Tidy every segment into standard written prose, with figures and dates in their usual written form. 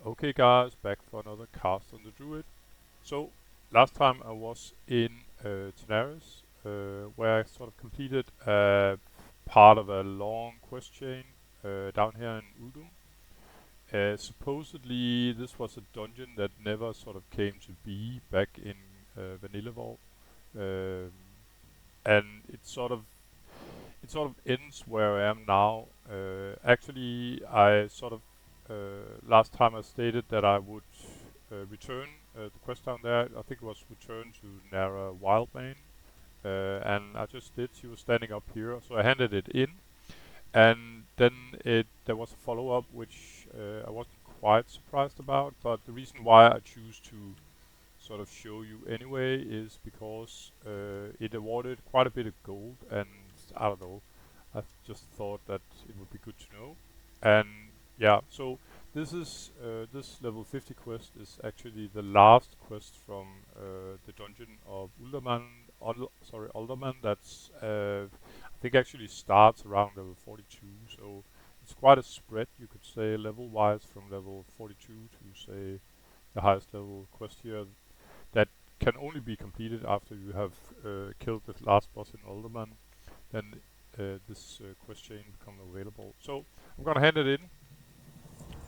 Okay guys, back for another cast on the druid. So last time I was in Tenaris, where I sort of completed part of a long quest chain down here in Udum. Supposedly this was a dungeon that never sort of came to be back in Vanilla Vault, um, and it sort of ends where I am now. Actually, I sort of last time I stated that I would return the quest down there. I think it was return to Nara Wildmane, and I just did. She was standing up here, so I handed it in, and then there was a follow-up which I wasn't quite surprised about. But the reason why I choose to sort of show you anyway is because it awarded quite a bit of gold, and I don't know, I just thought that it would be good to know. And yeah, so this level 50 quest is actually the last quest from the dungeon of Ulderman. That's I think actually starts around level 42. So it's quite a spread, you could say, level-wise, from level 42 to say the highest level quest here that can only be completed after you have killed the last boss in Alderman. Then this quest chain becomes available. So I'm gonna hand it in,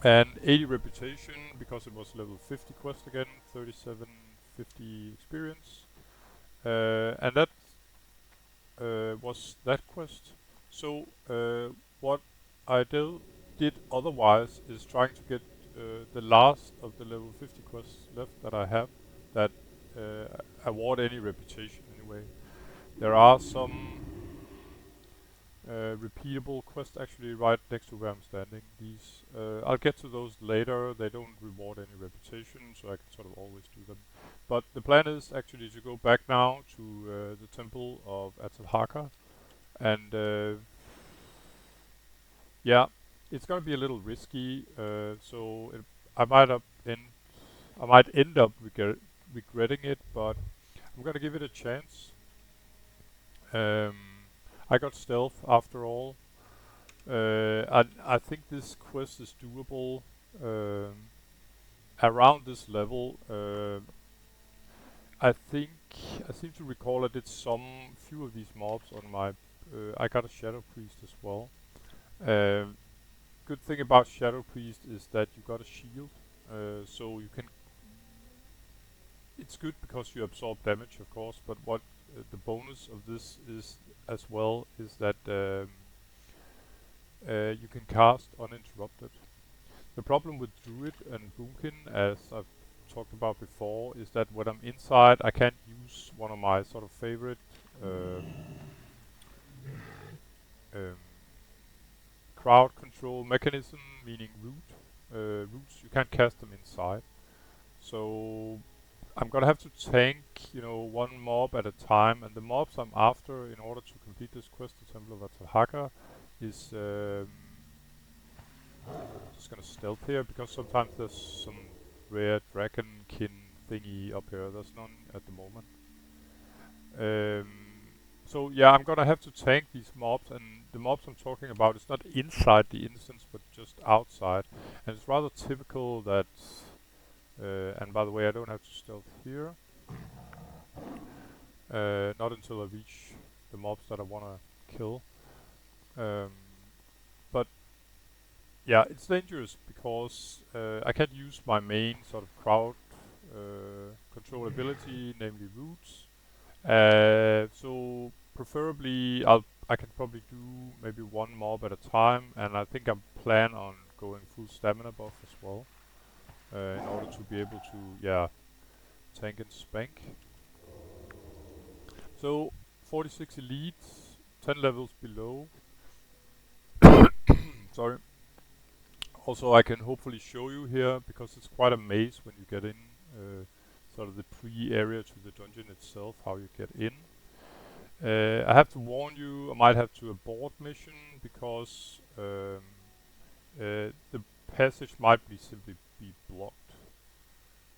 and 80 reputation because it was level 50 quest again, 3750 experience, and that was that quest. So what I did otherwise is trying to get the last of the level 50 quests left that I have that award any reputation anyway. There are some repeatable quests actually right next to where I'm standing. These I'll get to those later. They don't reward any reputation, so I can sort of always do them. But the plan is actually to go back now to the temple of Atal Hakkar, and yeah, it's gonna be a little risky. So I might up end I might end up regretting it, but I'm gonna give it a chance. Um, I got stealth after all. I think this quest is doable around this level. I think I seem to recall I did some few of these mobs on my. I got a Shadow Priest as well. Good thing about Shadow Priest is that you got a shield, so you can. It's good because you absorb damage, of course. But what the bonus of this is as well is that you can cast uninterrupted. The problem with Druid and Boomkin, as I've talked about before, is that when I'm inside, I can't use one of my sort of favorite um, crowd control mechanism, meaning roots. You can't cast them inside. So I'm gonna have to tank, one mob at a time, and the mobs I'm after in order to complete this quest, the Temple of Hakkar, is just gonna stealth here because sometimes there's some rare dragonkin thingy up here. There's none at the moment. Um, so yeah, I'm gonna have to tank these mobs, and the mobs I'm talking about is not inside the instance, but just outside. And it's rather typical that. And by the way, I don't have to stealth here. Not until I reach the mobs that I wanna kill. Um, but yeah, it's dangerous because I can't use my main sort of crowd control ability, namely roots. So preferably, I can probably do maybe one mob at a time, and I think I plan on going full stamina buff as well, in order to be able to tank and spank. So 46 elites, 10 levels below. Sorry. Also, I can hopefully show you here because it's quite a maze when you get in. Sort of the pre-area to the dungeon itself, how you get in. I have to warn you, I might have to abort mission because the passage might simply be blocked.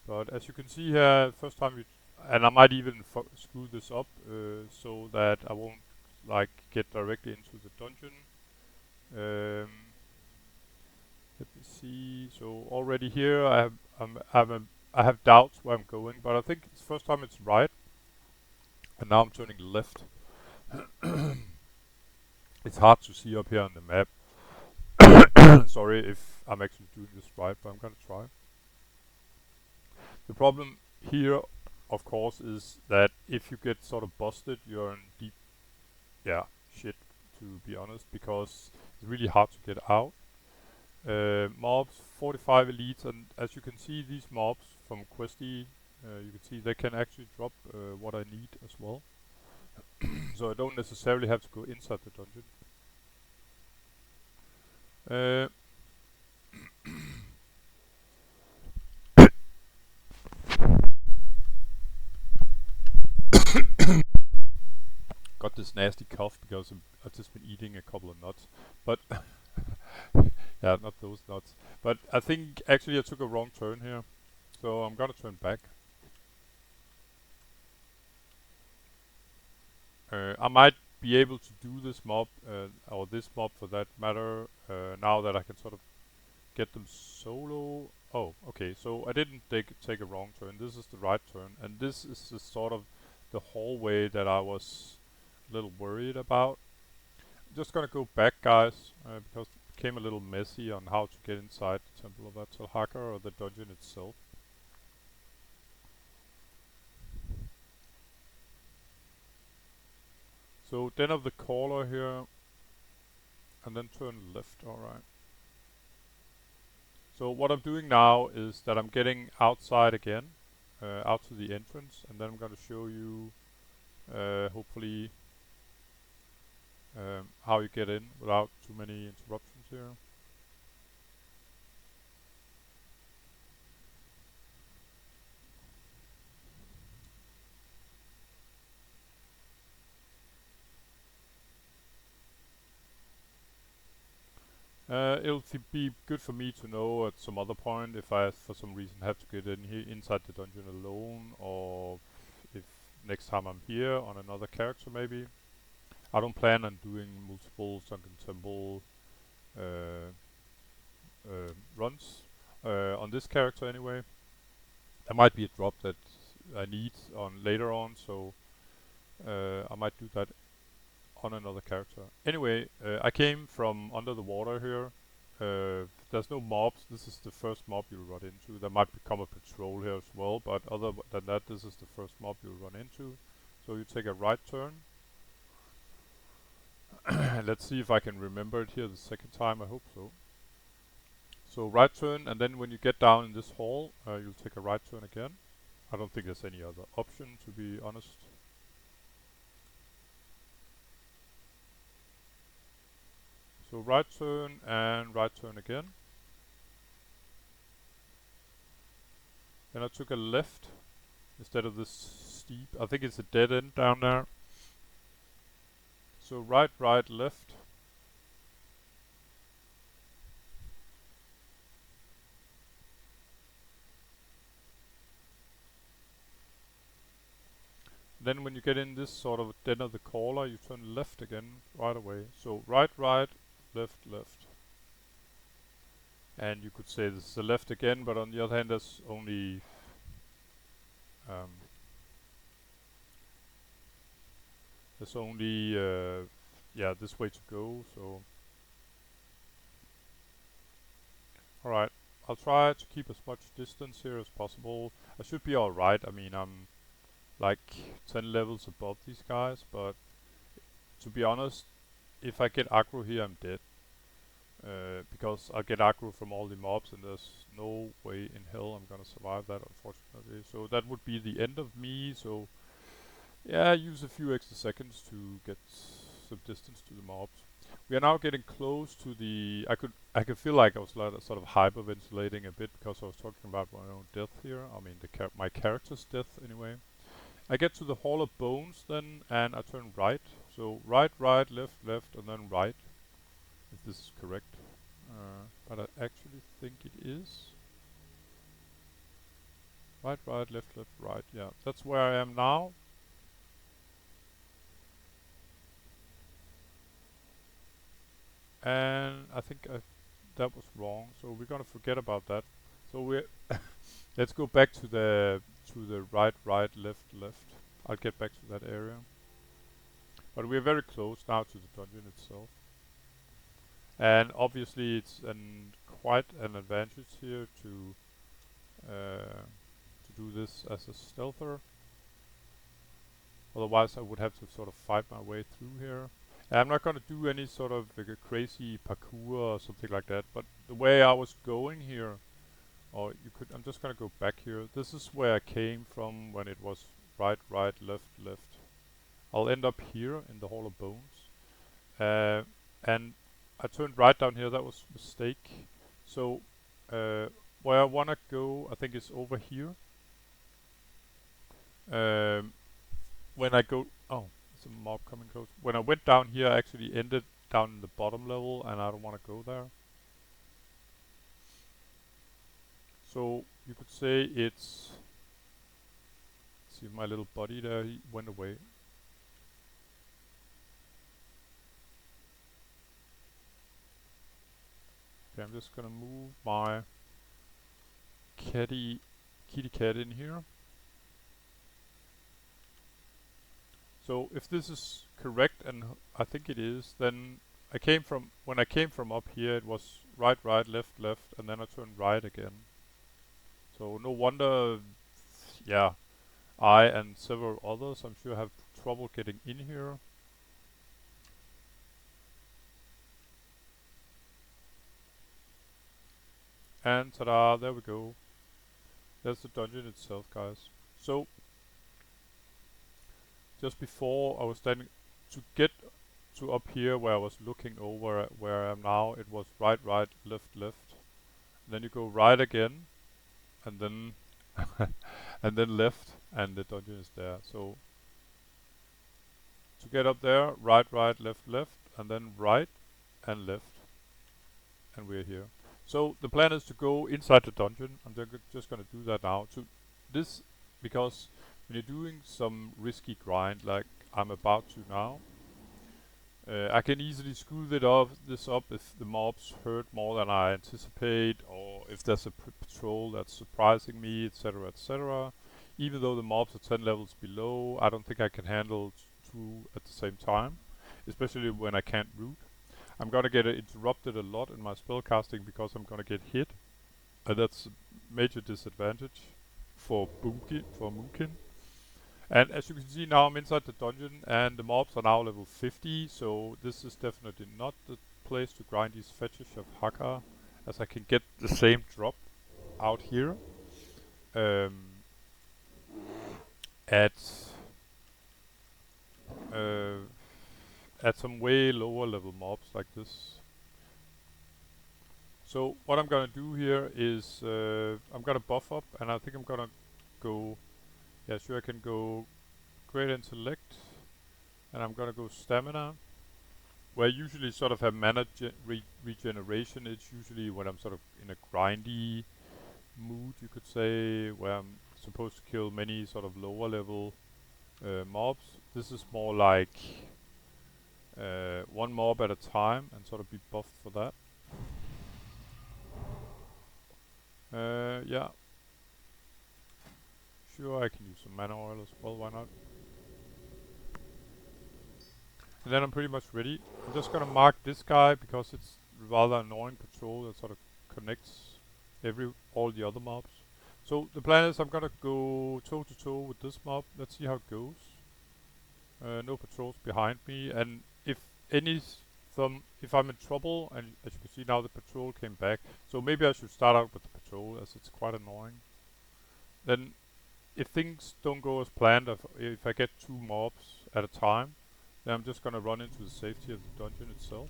But as you can see here, first time and I might even screw this up so that I won't get directly into the dungeon. Let me see. So already here I have doubts where I'm going, but I think it's first time it's right, and now I'm turning left. It's hard to see up here on the map. Sorry if I'm actually doing this right, but I'm gonna try. The problem here, of course, is that if you get sort of busted, you're in deep, shit, to be honest, because it's really hard to get out. Mobs, 45 elites, and as you can see, these mobs from Questy, you can see they can actually drop what I need as well. So I don't necessarily have to go inside the dungeon. Got this nasty cough because I've just been eating a couple of nuts, but yeah, not those nuts. But I think actually I took a wrong turn here, so I'm gonna turn back. I might be able to do this mob, or this mob for that matter, now that I can sort of get them solo. Oh, okay, so I didn't take a wrong turn. This is the right turn, and this is the sort of the hallway that I was a little worried about. I'm just gonna go back, guys, because it became a little messy on how to get inside the Temple of Atal Hakkar, or the dungeon itself. So Den of the Caller here, and then turn left, alright. So what I'm doing now is that I'm getting outside again, out to the entrance, and then I'm going to show you, hopefully, how you get in without too many interruptions here. It'll be good for me to know at some other point if I, for some reason, have to get in here inside the dungeon alone, or if next time I'm here on another character maybe. I don't plan on doing multiple Sunken Temple runs on this character anyway. There might be a drop that I need on later on, so I might do that on another character. Anyway, I came from under the water here. There's no mobs. This is the first mob you'll run into. There might become a patrol here as well, but other than that, this is the first mob you'll run into. So you take a right turn. Let's see if I can remember it here the second time. I hope so. So right turn, and then when you get down in this hall, you'll take a right turn again. I don't think there's any other option, to be honest. So right turn and right turn again. Then I took a left instead of this steep. I think it's a dead end down there. So right, right, left. Then when you get in this sort of Den of the Caller, you turn left again right away. So right, right, left, left. And you could say this is the left again, but on the other hand, there's only this way to go. So all right, I'll try to keep as much distance here as possible. I should be all right. I mean, I'm like 10 levels above these guys, but to be honest, if I get aggro here, I'm dead. Because I'll get aggro from all the mobs, and there's no way in hell I'm gonna survive that, unfortunately. So that would be the end of me. So yeah, use a few extra seconds to get some distance to the mobs. We are now getting close to the. I could feel like I was like sort of hyperventilating a bit because I was talking about my own death here. I mean my character's death anyway. I get to the Hall of Bones then, and I turn right. So right, right, left, left, and then right. If this is correct. But I actually think it is. Right, right, left, left, right. Yeah, that's where I am now. And I think that was wrong. So we're gonna forget about that. So we let's go back to the right, left. I'll get back to that area. But we're very close now to the dungeon itself. And obviously it's quite an advantage here to do this as a stealther. Otherwise I would have to sort of fight my way through here. And I'm not gonna do any sort of like a crazy parkour or something like that, but the way I was going here, or you could, I'm just gonna go back here. This is where I came from when it was right, left. I'll end up here in the Hall of Bones. And I turned right down here, that was a mistake. So where I wanna go, I think is over here. When I go, oh, there's a mob coming close. When I went down here, I actually ended down in the bottom level, and I don't wanna go there. So you could say it's, see my little buddy there, he went away. Okay, I'm just gonna move my kitty cat in here. So if this is correct, and I think it is, then when I came from up here, it was right, left, and then I turned right again. So no wonder, yeah, I and several others, I'm sure, have trouble getting in here. And ta-da, there we go. There's the dungeon itself, guys. So just before I was standing to get to up here where I was looking over where I am now, it was right, left. Then you go right again, and then and then left, and the dungeon is there. So to get up there, right, left, and then right and left, and we're here. So the plan is to go inside the dungeon. I'm just gonna do that now. To this, because when you're doing some risky grind like I'm about to now, I can easily screw this up if the mobs hurt more than I anticipate, or if there's a patrol that's surprising me, etc, etc. Even though the mobs are 10 levels below, I don't think I can handle two at the same time, especially when I can't root. I'm gonna get interrupted a lot in my spellcasting because I'm gonna get hit, and that's a major disadvantage for Mookin. And as you can see now, I'm inside the dungeon, and the mobs are now level 50, so this is definitely not the place to grind these fetches of Hakkar, as I can get the same drop out here at some way lower level mobs like this. So what I'm gonna do here is I'm gonna buff up, and I think I'm gonna go, yeah, sure, I can go Great Intellect, and I'm gonna go Stamina, where I usually sort of have mana regeneration. It's usually when I'm sort of in a grindy mood, you could say, where I'm supposed to kill many sort of lower level mobs. This is more like one mob at a time, and sort of be buffed for that. Yeah. Sure, I can use some mana oil as well, why not? And then I'm pretty much ready. I'm just gonna mark this guy because it's rather annoying patrol that sort of connects all the other mobs. So the plan is I'm gonna go toe to toe with this mob. Let's see how it goes. No patrols behind me, and if I'm in trouble, and as you can see now the patrol came back, so maybe I should start out with the patrol as it's quite annoying. Then if things don't go as planned, if I get two mobs at a time, then I'm just gonna run into the safety of the dungeon itself.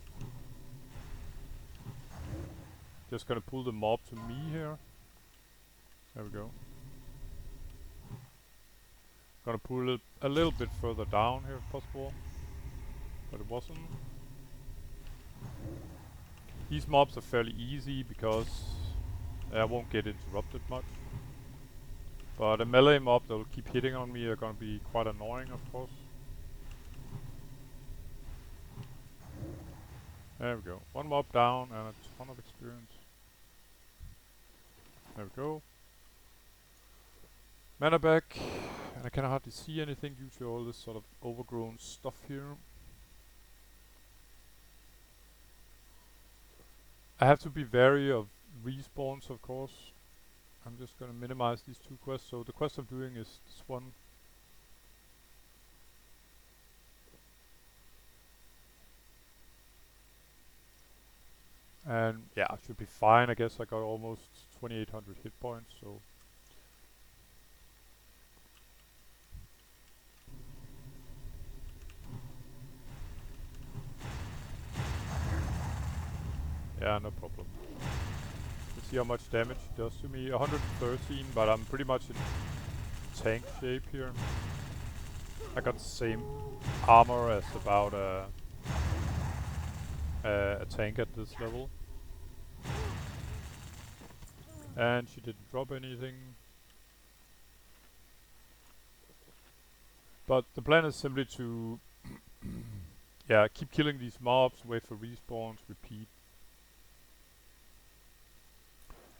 Just gonna pull the mob to me here. There we go. Gonna pull it a little bit further down here if possible, but it wasn't. These mobs are fairly easy because I won't get interrupted much. But a melee mob that will keep hitting on me are gonna be quite annoying, of course. There we go. One mob down and a ton of experience. There we go. Mana back. And I can hardly see anything due to all this sort of overgrown stuff here. I have to be wary of respawns, of course. I'm just gonna minimize these two quests. So the quest I'm doing is this one. And yeah, I should be fine. I guess I got almost 2800 hit points, so. Yeah, no problem. Let's see how much damage it does to me. 113, but I'm pretty much in tank shape here. I got the same armor as about a tank at this level. And she didn't drop anything. But the plan is simply to yeah, keep killing these mobs, wait for respawns, repeat.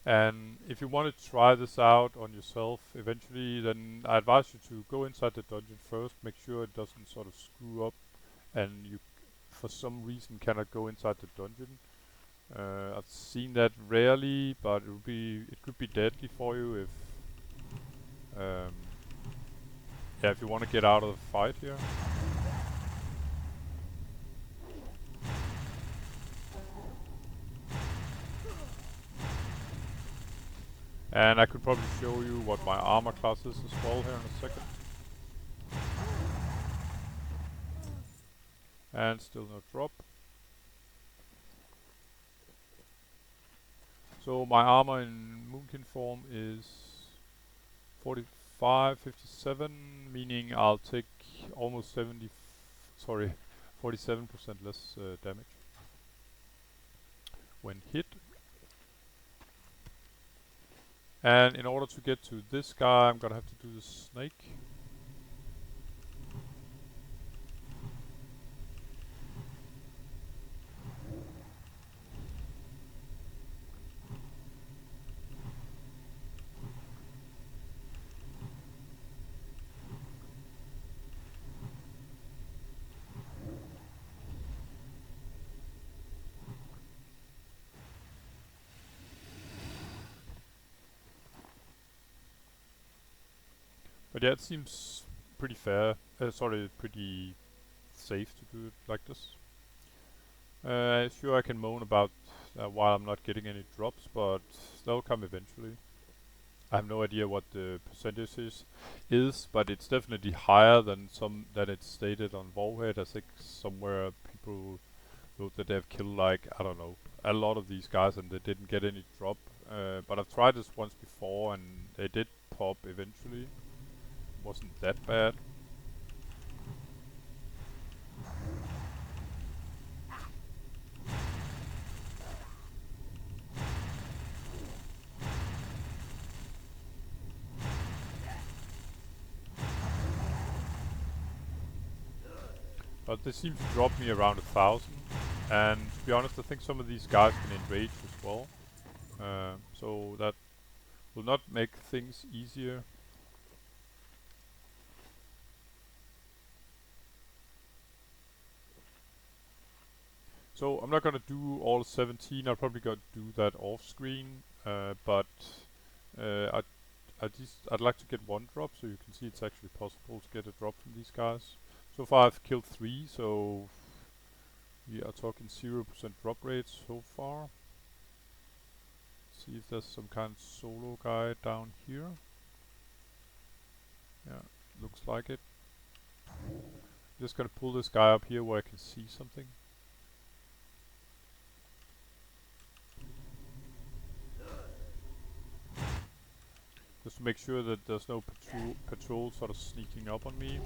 And if you want to try this out on yourself eventually, then I advise you to go inside the dungeon first, make sure it doesn't sort of screw up and you for some reason cannot go inside the dungeon. I've seen that rarely, but it could be deadly for you if yeah, if you want to get out of the fight here. And I could probably show you what my armor class is as well here in a second. And still no drop. So my armor in Moonkin form is 45, 57, meaning I'll take almost 47% less damage when hit. And in order to get to this guy, I'm gonna have to do the snake. But yeah, it seems pretty fair. Pretty safe to do it like this. Sure, I can moan about why I'm not getting any drops, but they'll come eventually. I have no idea what the percentage is, but it's definitely higher than it's stated on Warhead. I think somewhere people wrote that they've killed like, I don't know, a lot of these guys and they didn't get any drop. But I've tried this once before and they did pop eventually. Wasn't that bad. But they seem to drop me around 1,000. And to be honest, I think some of these guys can enrage as well. So that will not make things easier. So I'm not gonna do all 17. I'll probably gonna do that off screen. But I'd like to get one drop, so you can see it's actually possible to get a drop from these guys. So far I've killed 3, so we are talking 0% drop rate so far. See if there's some kind of solo guy down here. Yeah, looks like it. Just gonna pull this guy up here where I can see something. Just to make sure that there's no patrol sort of sneaking up on me.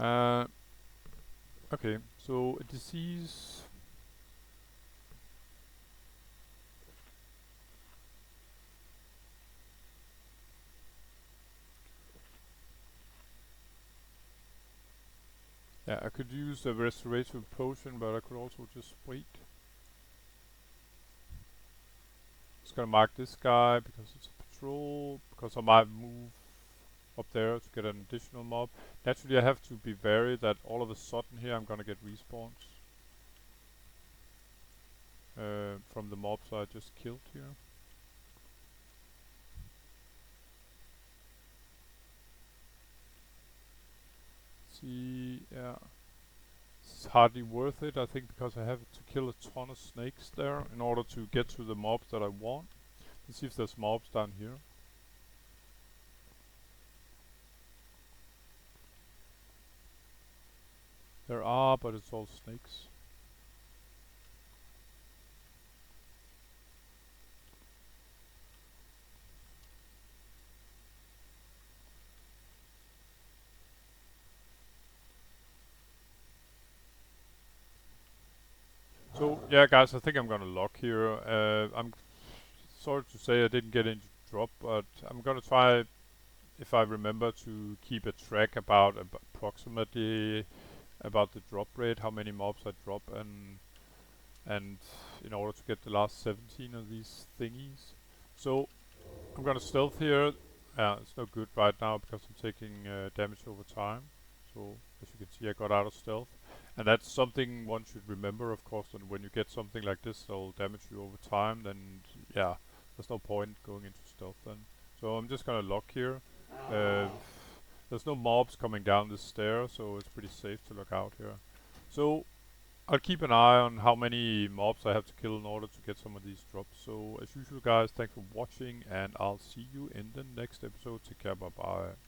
Okay, so a disease. Yeah, I could use a restoration potion, but I could also just wait. Just gonna mark this guy because it's a patrol, because I might move up there to get an additional mob. Naturally, I have to be wary that all of a sudden here I'm gonna get respawns from the mobs I just killed here. See, yeah, it's hardly worth it, I think, because I have to kill a ton of snakes there in order to get to the mobs that I want. Let's see if there's mobs down here. There are, but it's all snakes. So yeah, guys, I think I'm gonna lock here. I'm sorry to say I didn't get into drop, but I'm gonna try, if I remember, to keep a track about approximately about the drop rate, how many mobs I drop, and in order to get the last 17 of these thingies. So I'm gonna stealth here. It's no good right now because I'm taking damage over time. So as you can see, I got out of stealth. And that's something one should remember, of course, that when you get something like this that'll damage you over time, then yeah, there's no point going into stealth then. So I'm just gonna lock here. Uh, there's no mobs coming down this stair, so it's pretty safe to look out here. So I'll keep an eye on how many mobs I have to kill in order to get some of these drops. So as usual, guys, thanks for watching, and I'll see you in the next episode. Take care, bye bye.